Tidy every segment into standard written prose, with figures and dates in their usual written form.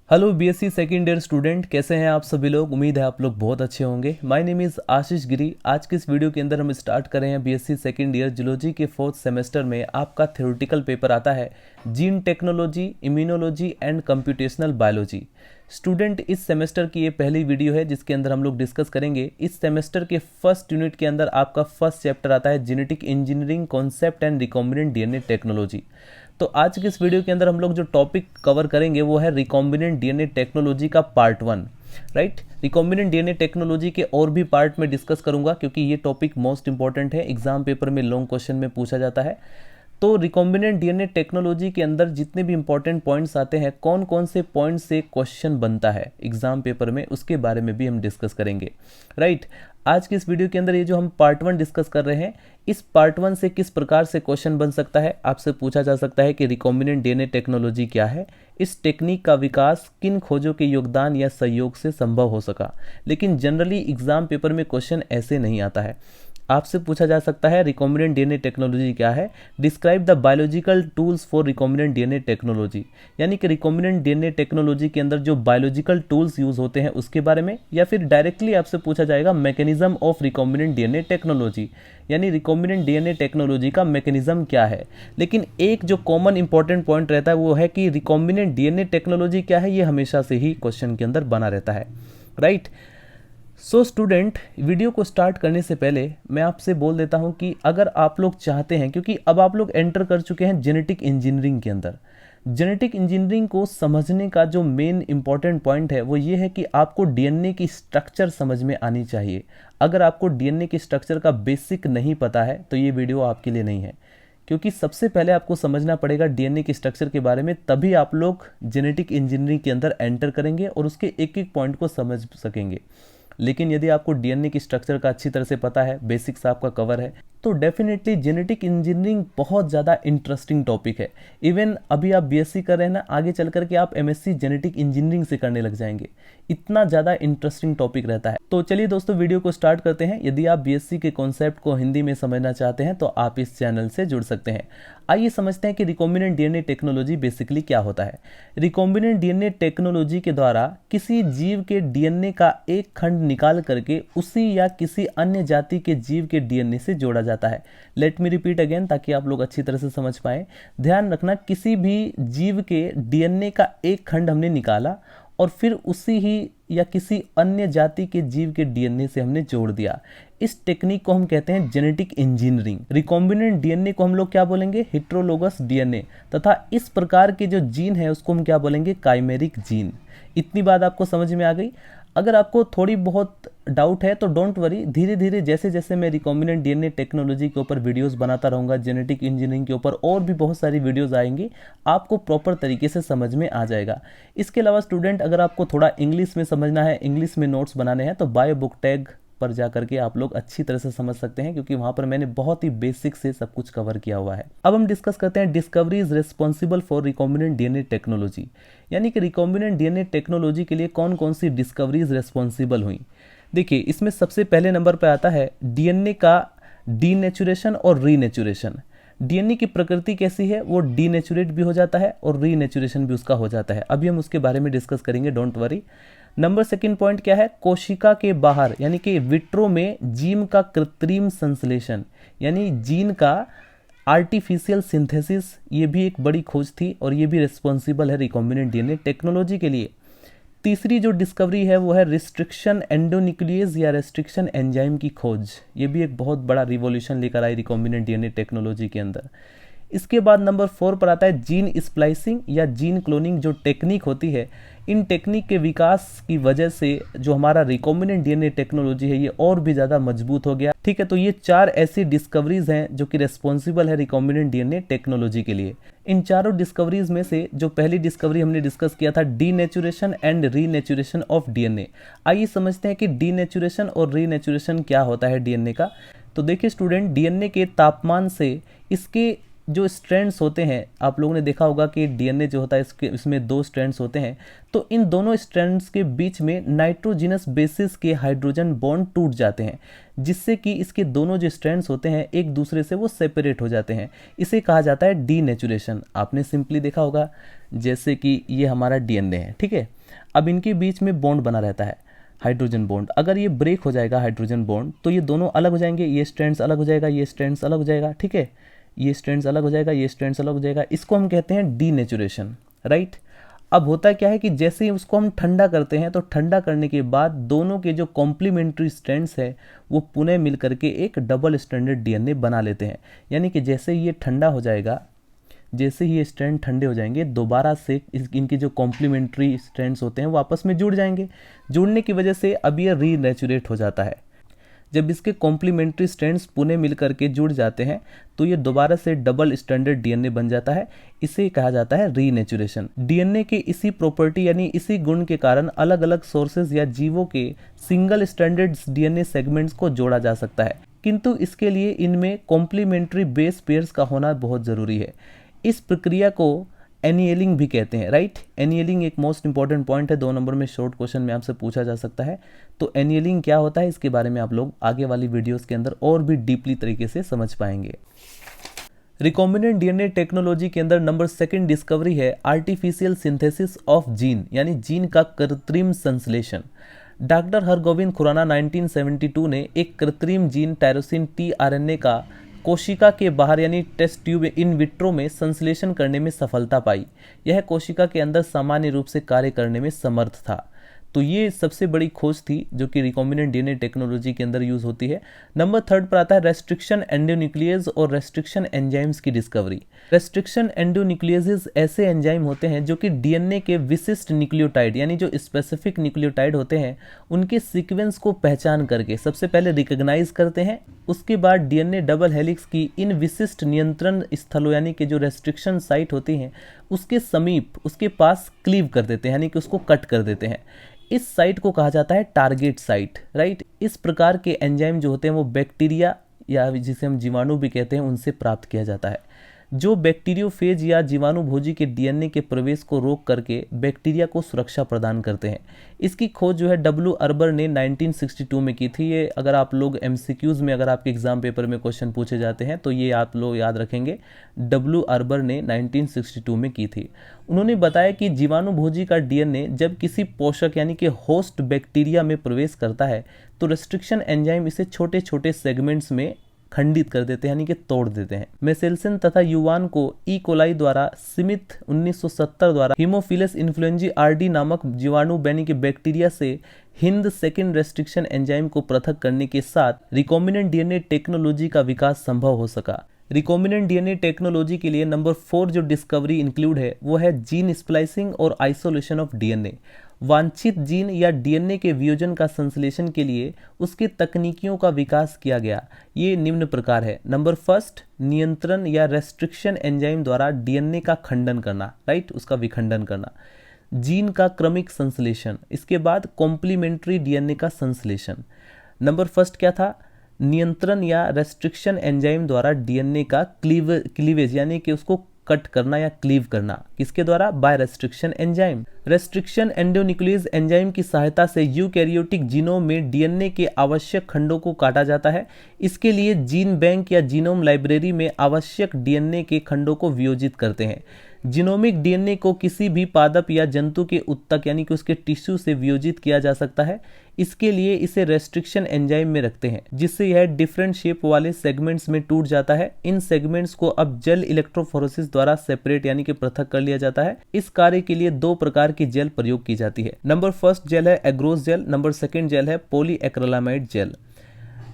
Hello BSc second year student, कैसे हैं आप सभी लोग। उम्मीद है आप लोग बहुत अच्छे होंगे। माय नेम इज़ आशीष गिरी। आज के इस वीडियो के अंदर हम स्टार्ट कर रहे हैं बीएससी सेकेंड ईयर जूलॉजी के 4th सेमेस्टर में आपका थ्योरेटिकल पेपर आता है gene technology, immunology and computational biology. Student, इस सेमेस्टर की ये पहली वीडियो है जिसके अंदर हम लोग डिस्कस करेंगे। इस सेमेस्टर के फर्स्ट यूनिट के अंदर आपका फर्स्ट चैप्टर आता है genetic engineering concept and recombinant DNA technology. तो आज के इस वीडियो के अंदर हम लोग जो टॉपिक कवर करेंगे वो है रिकॉम्बिनेंट डीएनए टेक्नोलॉजी का part 1। Right, recombinant DNA technology के और भी पार्ट में डिस्कस करूंगा क्योंकि ये टॉपिक मोस्ट इंपॉर्टेंट है, एग्जाम पेपर में लॉन्ग क्वेश्चन में पूछा जाता है। तो रिकॉम्बिनेंट डीएनए टेक्नोलॉजी के अंदर जितने भी इंपॉर्टेंट पॉइंट्स आते हैं, कौन कौन से पॉइंट से क्वेश्चन बनता है एग्जाम पेपर में, उसके बारे में भी हम डिस्कस करेंगे। राइट, आज की इस वीडियो के अंदर ये जो हम पार्ट 1 डिस्कस कर रहे हैं, इस पार्ट 1 से किस प्रकार से क्वेश्चन बन सकता है। आपसे पूछा जा सकता है कि रिकॉम्बिनेंट डीएनए टेक्नोलॉजी क्या है, इस टेक्निक का विकास किन खोजों के योगदान या सहयोग से संभव हो सका। लेकिन जनरली एग्जाम पेपर में क्वेश्चन ऐसे नहीं आता है। आपसे पूछा जा सकता है रिकॉम्बिनेंट डीएनए टेक्नोलॉजी क्या है, describe the biological tools for recombinant DNA technology. यानी कि रिकॉम्बिनेंट डीएनए टेक्नोलॉजी के अंदर जो बायोलॉजिकल टूल्स यूज होते हैं उसके बारे में, या फिर डायरेक्टली आपसे पूछा जाएगा mechanism of recombinant DNA technology, यानी रिकॉम्बिनेंट डीएनए टेक्नोलॉजी का मैकेनिज्म क्या है। लेकिन एक जो कॉमन इंपॉर्टेंट पॉइंट रहता है वो है कि रिकॉम्बिनेंट डीएनए टेक्नोलॉजी क्या है, ये हमेशा से ही क्वेश्चन के अंदर बना रहता है। राइट, सो स्टूडेंट, वीडियो को स्टार्ट करने से पहले मैं आपसे बोल देता हूं कि अगर आप लोग चाहते हैं, क्योंकि अब आप लोग एंटर कर चुके हैं जेनेटिक इंजीनियरिंग के अंदर, जेनेटिक इंजीनियरिंग को समझने का जो मेन इंपॉर्टेंट पॉइंट है वो ये है कि आपको डीएनए की स्ट्रक्चर समझ में आनी चाहिए। अगर आपको डीएनए की स्ट्रक्चर का बेसिक नहीं पता है तो ये वीडियो आपके लिए नहीं है, क्योंकि सबसे पहले आपको समझना पड़ेगा डीएनए की स्ट्रक्चर के बारे में, तभी आप लोग जेनेटिक इंजीनियरिंग के अंदर एंटर करेंगे और उसके एक एक पॉइंट को समझ सकेंगे। लेकिन यदि आपको डीएनए की स्ट्रक्चर का अच्छी तरह से पता है, बेसिक्स आपका कवर है, तो डेफिनेटली जेनेटिक इंजीनियरिंग बहुत ज़्यादा इंटरेस्टिंग टॉपिक है। इवन अभी आप बीएससी कर रहे हैं ना, आगे चल कर के आप एमएससी जेनेटिक इंजीनियरिंग से करने लग जाएंगे, इतना ज़्यादा इंटरेस्टिंग टॉपिक रहता है। तो चलिए दोस्तों, वीडियो को स्टार्ट करते हैं। यदि आप बीएससी के कॉन्सेप्ट को हिंदी में समझना चाहते हैं तो आप इस चैनल से जुड़ सकते हैं। आइए समझते हैं कि रिकॉम्बिनेंट डीएनए टेक्नोलॉजी बेसिकली क्या होता है। रिकॉम्बिनेंट डीएनए टेक्नोलॉजी के द्वारा किसी जीव के डीएनए का एक खंड निकाल करके उसी या किसी अन्य जाति के जीव के डीएनए से जोड़ा जाता है। लेट मी रिपीट अगेन ताकि आप लोग अच्छी तरह से समझ पाए। ध्यान रखना, किसी भी जीव के डीएनए का एक खंड हमने निकाला और फिर उसी ही या किसी अन्य जाति के जीव के डीएनए से हमने जोड़ दिया। इस टेक्निक को हम कहते हैं जेनेटिक इंजीनियरिंग। रिकॉम्बिनेंट डीएनए को हम लोग क्या बोलेंगे, हेट्रोलोगस डीएनए, तथा इस प्रकार के जो जीन है उसको हम क्या बोलेंगे, काइमेरिक जीन। इतनी बात आपको समझ में आ गई। अगर आपको थोड़ी बहुत डाउट है तो डोंट वरी, धीरे धीरे जैसे जैसे मैं रिकॉम्बिनेंट डीएनए टेक्नोलॉजी के ऊपर वीडियोस बनाता रहूँगा, जेनेटिक इंजीनियरिंग के ऊपर और भी बहुत सारी वीडियोस आएंगी, आपको प्रॉपर तरीके से समझ में आ जाएगा। इसके अलावा स्टूडेंट, अगर आपको थोड़ा इंग्लिश में समझना है, इंग्लिश में नोट्स बनाने हैं, तो बायो बुक टैग पर जा करके आप लोग अच्छी तरह से समझ सकते हैं, क्योंकि वहां पर मैंने बहुत ही बेसिक से सब कुछ कवर किया हुआ है। अब हम डिस्कस करते हैं discoveries responsible for recombinant DNA technology, यानी कि रिकॉम्बिनेंट डीएनए टेक्नोलॉजी के लिए कौन कौन सी डिस्कवरीज रिस्पॉन्सिबल हुई। देखिए, इसमें सबसे पहले नंबर पर आता है डीएनए का डीनेचुरेशन और रीनेचुरेशन। डीएनए की प्रकृति कैसी है, वो डीनेचुरेट भी हो जाता है और रीनेचुरेशन भी उसका हो जाता है। अभी हम उसके बारे में डिस्कस करेंगे, don't worry. Number second point क्या है, कोशिका के बाहर यानी कि विट्रो में जीन का कृत्रिम संश्लेषण, यानी जीन का आर्टिफिशियल सिंथेसिस, ये भी एक बड़ी खोज थी और ये भी रिस्पॉन्सिबल है रिकॉम्बिनेंट डीएनए टेक्नोलॉजी के लिए। तीसरी जो डिस्कवरी है वो है रिस्ट्रिक्शन एंडोन्यूक्लियस या रिस्ट्रिक्शन एंजाइम की खोज। ये भी एक बहुत बड़ा रिवॉल्यूशन लेकर आई रिकॉम्बिनेंट डीएनए टेक्नोलॉजी के अंदर। इसके बाद नंबर 4 पर आता है जीन स्प्लाइसिंग या जीन क्लोनिंग जो टेक्निक होती है। इन टेक्निक के विकास की वजह से जो हमारा रिकॉम्बिनेंट डीएनए टेक्नोलॉजी है ये और भी ज़्यादा मजबूत हो गया। ठीक है, तो ये 4 ऐसी डिस्कवरीज हैं जो कि रिस्पॉन्सिबल है रिकॉम्बिनेंट डीएनए टेक्नोलॉजी के लिए। इन चारों डिस्कवरीज में से जो पहली डिस्कवरी हमने डिस्कस किया था, denaturation and renaturation of DNA. आइए समझते हैं कि डीनेचुरेशन और रीनेचुरेशन क्या होता है डीएनए का। तो देखिए स्टूडेंट, डीएनए के तापमान से इसके जो स्ट्रैंड्स होते हैं, आप लोगों ने देखा होगा कि डीएनए जो होता है इसमें 2 स्ट्रैंड्स होते हैं, तो इन दोनों स्ट्रैंड्स के बीच में नाइट्रोजिनस बेसिस के हाइड्रोजन बॉन्ड टूट जाते हैं, जिससे कि इसके दोनों जो स्ट्रैंड्स होते हैं एक दूसरे से वो सेपरेट हो जाते हैं। इसे कहा जाता है डीनेचुरेशन। आपने सिंपली देखा होगा जैसे कि ये हमारा डीएनए है, ठीक है। अब इनके बीच में बॉन्ड बना रहता है, हाइड्रोजन बॉन्ड। अगर ये ब्रेक हो जाएगा हाइड्रोजन बॉन्ड तो ये दोनों अलग हो जाएंगे, ये स्ट्रैंड्स अलग हो जाएगा, ये स्ट्रैंड्स अलग हो जाएगा, ठीक है। ये स्ट्रैंड्स अलग हो जाएगा, ये स्ट्रैंड्स अलग हो जाएगा। इसको हम कहते हैं डीनेचुरेशन, राइट। अब होता क्या है कि जैसे ही उसको हम ठंडा करते हैं तो ठंडा करने के बाद दोनों के जो कॉम्प्लीमेंट्री स्ट्रैंड्स है वो पुनः मिल करके एक डबल स्ट्रैंडेड डीएनए बना लेते हैं। यानी कि जैसे ही ये ठंडा हो जाएगा, जैसे ही ये स्ट्रैंड ठंडे हो जाएंगे, दोबारा से इनके जो कॉम्प्लीमेंट्री स्ट्रैंड्स होते हैं वो आपस में जुड़ जाएंगे। जुड़ने की वजह से अब ये रीनेचुरेट हो जाता है। जब इसके कॉम्प्लीमेंट्री स्ट्रैंड्स पुनः मिल करके जुड़ जाते हैं तो ये दोबारा से डबल स्ट्रैंडेड डीएनए बन जाता है। इसे कहा जाता है रीनेचुरेशन। डीएनए के इसी प्रॉपर्टी यानी इसी गुण के कारण अलग अलग सोर्सेज या जीवों के सिंगल स्ट्रैंडेड डीएनए सेगमेंट्स को जोड़ा जा सकता है, किंतु इसके लिए इनमें कॉम्प्लीमेंट्री बेस पेयर्स का होना बहुत ज़रूरी है। इस प्रक्रिया को एनियलिंग भी कहते हैं, राइट। एनियलिंग एक मोस्ट इंपॉर्टेंट पॉइंट है, 2 नंबर में शॉर्ट क्वेश्चन में आपसे पूछा जा सकता है। तो एनियलिंग क्या होता है इसके बारे में आप लोग आगे वाली वीडियोस के अंदर और भी डीपली तरीके से समझ पाएंगे। रिकॉम्बिनेंट डीएनए टेक्नोलॉजी के अंदर नंबर 2 डिस्कवरी है आर्टिफिशियल सिंथेसिस ऑफ जीन, यानी जीन का कृत्रिम संश्लेषण। डॉक्टर हरगोविंद खुराना 1972 ने एक कृत्रिम जीन टायरोसिन टीआरएनए का कोशिका के बाहर यानी टेस्ट ट्यूब इन विट्रो में संश्लेषण करने में सफलता पाई। यह कोशिका के अंदर सामान्य रूप से कार्य करने में समर्थ था। तो ये सबसे बड़ी खोज थी जो कि रिकॉम्बिनेंट डीएनए टेक्नोलॉजी के अंदर यूज होती है। नंबर 3 पर आता है रेस्ट्रिक्शन एंडोन्यूक्लियस और रेस्ट्रिक्शन एंजाइम्स की डिस्कवरी। रेस्ट्रिक्शन एंडोन्यूक्लियसेस ऐसे एंजाइम होते हैं जो कि डीएनए के विशिष्ट न्यूक्लियोटाइड यानी जो स्पेसिफिक न्यूक्लियोटाइड होते हैं उनके सीक्वेंस को पहचान करके सबसे पहले रिकॉग्नाइज करते हैं। उसके बाद डीएनए डबल हेलिक्स की इन विशिष्ट नियंत्रण स्थलों यानी कि जो रेस्ट्रिक्शन साइट होती हैं उसके समीप उसके पास क्लीव कर देते हैं, यानी कि उसको कट कर देते हैं। इस साइट को कहा जाता है टारगेट साइट, राइट। इस प्रकार के एंजाइम जो होते हैं वो बैक्टीरिया या जिसे हम जीवाणु भी कहते हैं उनसे प्राप्त किया जाता है, जो बैक्टीरियोफेज या जीवाणु भोजी के डीएनए के प्रवेश को रोक करके बैक्टीरिया को सुरक्षा प्रदान करते हैं। इसकी खोज जो है डब्ल्यू अर्बर ने 1962 में की थी। ये अगर आप लोग एमसीक्यूज में अगर आपके एग्जाम पेपर में क्वेश्चन पूछे जाते हैं तो ये आप लोग याद रखेंगे, डब्ल्यू अर्बर ने 1962 में की थी। उन्होंने बताया कि जीवाणु भोजी का डीएनए जब किसी पोषक यानी कि होस्ट बैक्टीरिया में प्रवेश करता है तो रेस्ट्रिक्शन एंजाइम इसे छोटे छोटे सेगमेंट्स में खंडित कर देते हैं यानी कि तोड़ देते हैं। मेसेल्सन तथा युवान को ई कोलाई द्वारा स्मिथ 1970 द्वारा हीमोफिलस इन्फ्लुएंजी आरडी नामक जीवाणु यानी कि बैक्टीरिया से हिंद 2 रेस्ट्रिक्शन एंजाइम को पृथक करने के साथ रिकॉम्बिनेंट डीएनए टेक्नोलॉजी का विकास संभव हो सका। रिकॉम्बिनेंट डीएनए टेक्नोलॉजी के लिए नंबर 4 जो डिस्कवरी इंक्लूड है वो है जीन स्प्लाइसिंग और आइसोलेशन ऑफ डीएनए। वांछित जीन या डीएनए के वियोजन का संश्लेषण के लिए उसकी तकनीकियों का विकास किया गया। ये निम्न प्रकार है। नंबर 1 नियंत्रण या रेस्ट्रिक्शन एंजाइम द्वारा डीएनए का खंडन करना, राइट, उसका विखंडन करना। जीन का क्रमिक संश्लेषण, इसके बाद कॉम्प्लीमेंट्री डीएनए का संश्लेषण। नंबर 1 क्या था? नियंत्रण या रेस्ट्रिक्शन एंजाइम द्वारा डीएनए का क्लीवेज यानी कि उसको कट करना या क्लीव करना। किसके द्वारा? By restriction enzyme. Restriction endonuclease enzyme की सहायता से यूकैरियोटिक जीनोम में डीएनए के आवश्यक खंडों को काटा जाता है। इसके लिए जीन बैंक या जीनोम लाइब्रेरी में आवश्यक डीएनए के खंडों को वियोजित करते हैं। जीनोमिक डीएनए को किसी भी पादप या जंतु के उत्तक यानी कि उसके टिश्यू से वियोजित किया जा सकता है। इसके लिए इसे रेस्ट्रिक्शन एंजाइम में रखते हैं जिससे यह डिफरेंट शेप वाले सेगमेंट्स में टूट जाता है। इन सेगमेंट्स को अब जेल इलेक्ट्रोफोरेसिस द्वारा सेपरेट यानी कि पृथक कर लिया जाता है। इस कार्य के लिए 2 प्रकार की जेल प्रयोग की जाती है। नंबर 1 जेल है एग्रोस जेल, नंबर 2 जेल है पॉलीएक्रिलामाइड जेल।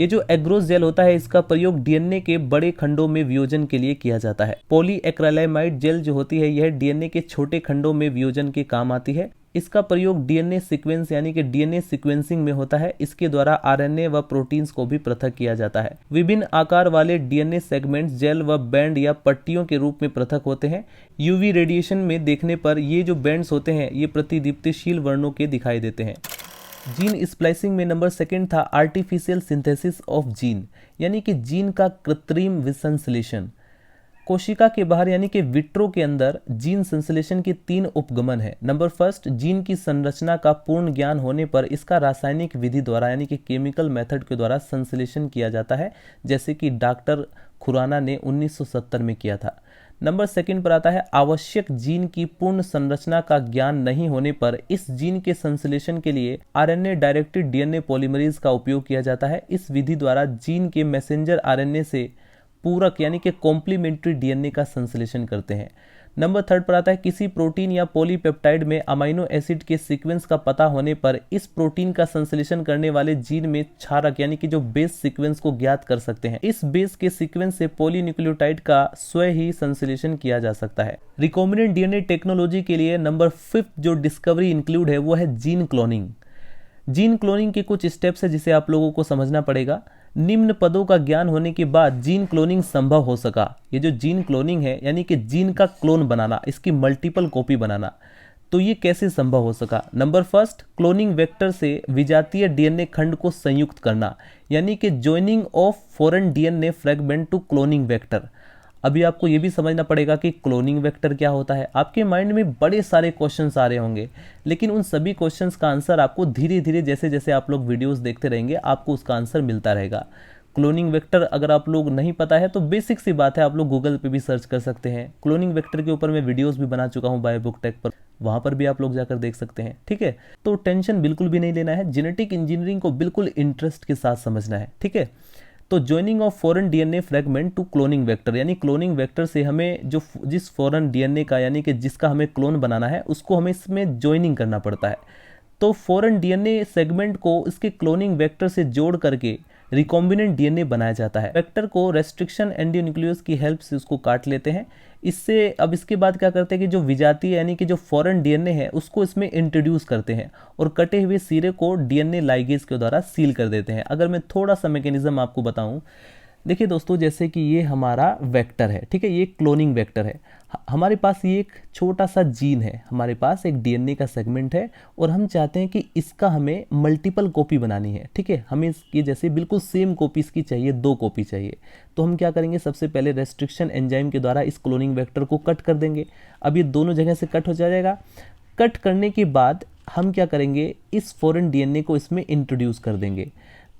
ये जो एग्रोस जेल होता है इसका प्रयोग डीएनए के बड़े खंडों में वियोजन के लिए किया जाता है। पॉलीएक्रिलामाइड जेल जो होती है यह डीएनए के छोटे खंडों में वियोजन के काम आती है। इसका प्रयोग डीएनए सीक्वेंस यानी कि डीएनए सीक्वेंसिंग में होता है। इसके द्वारा आरएनए व प्रोटीन्स को भी पृथक किया जाता है। विभिन्न आकार वाले डीएनए सेगमेंट्स जेल व बैंड या पट्टियों के रूप में पृथक होते हैं। यूवी रेडिएशन में देखने पर ये जो बैंड्स होते हैं ये प्रतिदीप्तिशील वर्णों के दिखाई देते हैं। जीन स्प्लाइसिंग में नंबर 2 था आर्टिफिशियल सिंथेसिस ऑफ जीन यानी कि जीन का कृत्रिम विसंश्लेषण। कोशिका के बाहर यानी कि विट्रो के अंदर जीन संश्लेषण की 3 उपगमन है। नंबर 1 जीन की संरचना का पूर्ण ज्ञान होने पर इसका रासायनिक विधि द्वारा यानी कि केमिकल मेथड के द्वारा संश्लेषण किया जाता है, जैसे कि डॉक्टर खुराना ने 1970 में किया था। नंबर सेकंड पर आता है आवश्यक जीन की पूर्ण संरचना का ज्ञान नहीं होने पर इस जीन के संश्लेषण के लिए आरएनए डायरेक्टेड डीएनए पॉलीमरेज का उपयोग किया जाता है। इस विधि द्वारा जीन के मैसेंजर आरएनए से पूरक यानी कि कॉम्प्लीमेंट्री डीएनए का संश्लेषण करते हैं। नंबर थर्ड पर आता है किसी प्रोटीन या पॉलीपेप्टाइड में अमीनो एसिड के सीक्वेंस का पता होने पर इस प्रोटीन का संश्लेषण करने वाले जीन में क्षारक यानी कि जो बेस सीक्वेंस को ज्ञात कर सकते हैं। इस बेस के सीक्वेंस से पॉलीन्यूक्लियोटाइड का स्वयं ही संश्लेषण किया जा सकता है। रिकॉम्बिनेंट डीएनए टेक्नोलॉजी के लिए नंबर 5 जो डिस्कवरी इंक्लूड है वो है जीन क्लोनिंग। जीन क्लोनिंग के कुछ स्टेप्स है जिसे आप लोगों को समझना पड़ेगा। निम्न पदों का ज्ञान होने के बाद जीन क्लोनिंग संभव हो सका। ये जो जीन क्लोनिंग है यानी कि जीन का क्लोन बनाना, इसकी मल्टीपल कॉपी बनाना, तो ये कैसे संभव हो सका। नंबर फर्स्ट, क्लोनिंग वेक्टर से विजातीय डीएनए खंड को संयुक्त करना यानी कि joining of foreign DNA fragment to cloning vector. अभी आपको ये भी समझना पड़ेगा कि क्लोनिंग वेक्टर क्या होता है। आपके माइंड में बड़े सारे क्वेश्चंस आ रहे होंगे, लेकिन उन सभी क्वेश्चंस का आंसर आपको धीरे धीरे जैसे जैसे आप लोग वीडियोस देखते रहेंगे आपको उसका आंसर मिलता रहेगा। क्लोनिंग वेक्टर अगर आप लोग नहीं पता है तो बेसिक सी बात है, आप लोग गूगल पे भी सर्च कर सकते हैं। क्लोनिंग वेक्टर के ऊपर मैं वीडियोस भी बना चुका हूँ बायो बुक टेक पर, वहां पर भी आप लोग जाकर देख सकते हैं। ठीक है, तो टेंशन बिल्कुल भी नहीं लेना है, जेनेटिक इंजीनियरिंग को बिल्कुल इंटरेस्ट के साथ समझना है। ठीक है, तो joining of foreign DNA fragment to cloning vector यानी क्लोनिंग वेक्टर से हमें जो जिस फॉरेन डीएनए का यानी कि जिसका हमें क्लोन बनाना है उसको हमें इसमें ज्वाइनिंग करना पड़ता है। तो फॉरेन डीएनए सेगमेंट को इसके क्लोनिंग वेक्टर से जोड़ करके रिकॉम्बिनेंट डीएनए बनाया जाता है। वेक्टर को रेस्ट्रिक्शन एंडोन्यूक्लियस की हेल्प से उसको काट लेते हैं। इससे अब इसके बाद क्या करते हैं कि जो विजातीय यानी कि जो फॉरेन डीएनए है उसको इसमें इंट्रोड्यूस करते हैं और कटे हुए सिरे को डीएनए लाइगेज के द्वारा सील कर देते हैं। अगर मैं थोड़ा सा मैकेनिज्म आपको बताऊं, देखिए दोस्तों, जैसे कि ये हमारा वेक्टर है, ठीक है, ये क्लोनिंग वेक्टर है। हमारे पास ये एक छोटा सा जीन है, हमारे पास एक डीएनए का सेगमेंट है और हम चाहते हैं कि इसका हमें मल्टीपल कॉपी बनानी है। ठीक है, हमें इसकी जैसे बिल्कुल सेम कॉपी इसकी चाहिए, 2 कॉपी चाहिए। तो हम क्या करेंगे, सबसे पहले रेस्ट्रिक्शन एंजाइम के द्वारा इस क्लोनिंग वेक्टर को कट कर देंगे। अब ये दोनों जगह से कट हो जाएगा। कट करने के बाद हम क्या करेंगे, इस फॉरेन डीएनए को इसमें इंट्रोड्यूस कर देंगे।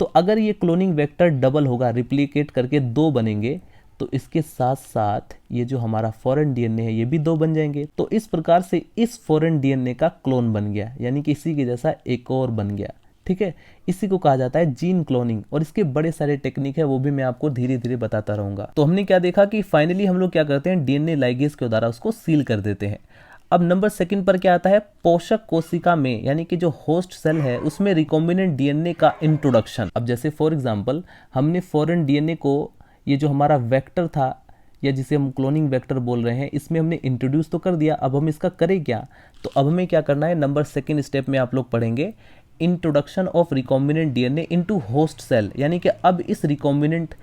तो अगर ये क्लोनिंग वेक्टर डबल होगा, रिप्लिकेट करके 2 बनेंगे, तो इसके साथ साथ ये जो हमारा फॉरेन डीएनए है ये भी 2 बन जाएंगे। तो इस प्रकार से इस फॉरेन डीएनए का क्लोन बन गया, यानी कि इसी के जैसा एक और बन गया। ठीक है, इसी को कहा जाता है जीन क्लोनिंग और इसके बड़े सारे टेक्निक है, वो भी मैं आपको धीरे धीरे बताता रहूंगा। तो हमने क्या देखा कि फाइनली हम लोग क्या करते हैं, डीएनए लाइगेज के द्वारा उसको सील कर देते हैं। अब नंबर 2 पर क्या आता है, पोषक कोशिका में यानी कि जो होस्ट सेल है उसमें रिकॉम्बिनेंट डीएनए का इंट्रोडक्शन। अब जैसे फॉर एग्जांपल हमने फॉरेन डीएनए को, ये जो हमारा वेक्टर था या जिसे हम क्लोनिंग वेक्टर बोल रहे हैं, इसमें हमने इंट्रोड्यूस तो कर दिया। अब हम इसका करें क्या, तो अब हमें क्या करना है, नंबर 2 स्टेप में आप लोग पढ़ेंगे introduction of recombinant DNA into host cell, यानी कि अब इस रिकॉम्बिनेंट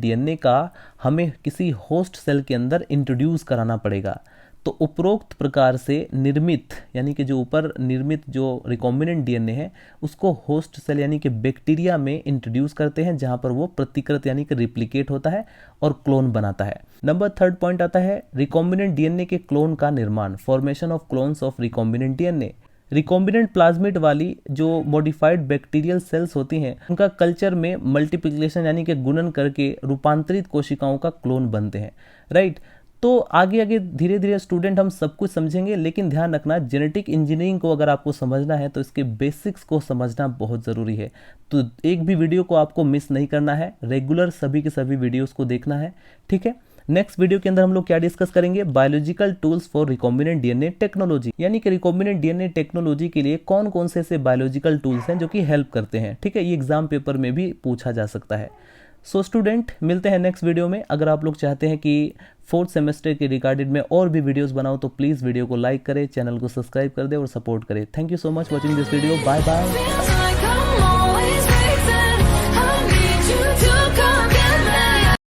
डीएनए का हमें किसी होस्ट सेल के अंदर इंट्रोड्यूस कराना पड़ेगा। तो उपरोक्त प्रकार से निर्मित यानी कि जो ऊपर निर्मित जो रिकॉम्बिनेंट डीएनए है उसको होस्ट सेल यानी कि बैक्टीरिया में इंट्रोड्यूस करते हैं, जहां पर वो प्रतिकृत यानी कि रिप्लिकेट होता है और क्लोन बनाता है। नंबर 3 पॉइंट आता है रिकॉम्बिनेंट डीएनए के क्लोन का निर्माण, formation of clones of recombinant DNA. Recombinant plasmid वाली जो मॉडिफाइड बैक्टीरियल सेल्स होती हैं उनका कल्चर में मल्टीप्लिकेशन यानी कि गुणन करके रूपांतरित कोशिकाओं का क्लोन बनते हैं। राइट, तो आगे आगे धीरे धीरे स्टूडेंट हम सब कुछ समझेंगे, लेकिन ध्यान रखना जेनेटिक इंजीनियरिंग को अगर आपको समझना है तो इसके बेसिक्स को समझना बहुत ज़रूरी है। तो एक भी वीडियो को आपको मिस नहीं करना है, रेगुलर सभी के सभी वीडियोस को देखना है। ठीक है, नेक्स्ट वीडियो के अंदर हम लोग क्या डिस्कस करेंगे, biological tools for recombinant DNA technology, यानी कि रिकॉम्बिनेंट डीएनए टेक्नोलॉजी के लिए कौन कौन से ऐसे बायोलॉजिकल टूल्स हैं जो कि हेल्प करते हैं। ठीक है, ये एग्जाम पेपर में भी पूछा जा सकता है। सो स्टूडेंट, मिलते हैं नेक्स्ट वीडियो में। अगर आप लोग चाहते हैं कि 4th सेमेस्टर के रिगार्डेड में और भी वीडियोस बनाऊं तो प्लीज़ वीडियो को लाइक करें, चैनल को सब्सक्राइब कर दें और सपोर्ट करें। Thank you so much watching this video. Bye bye.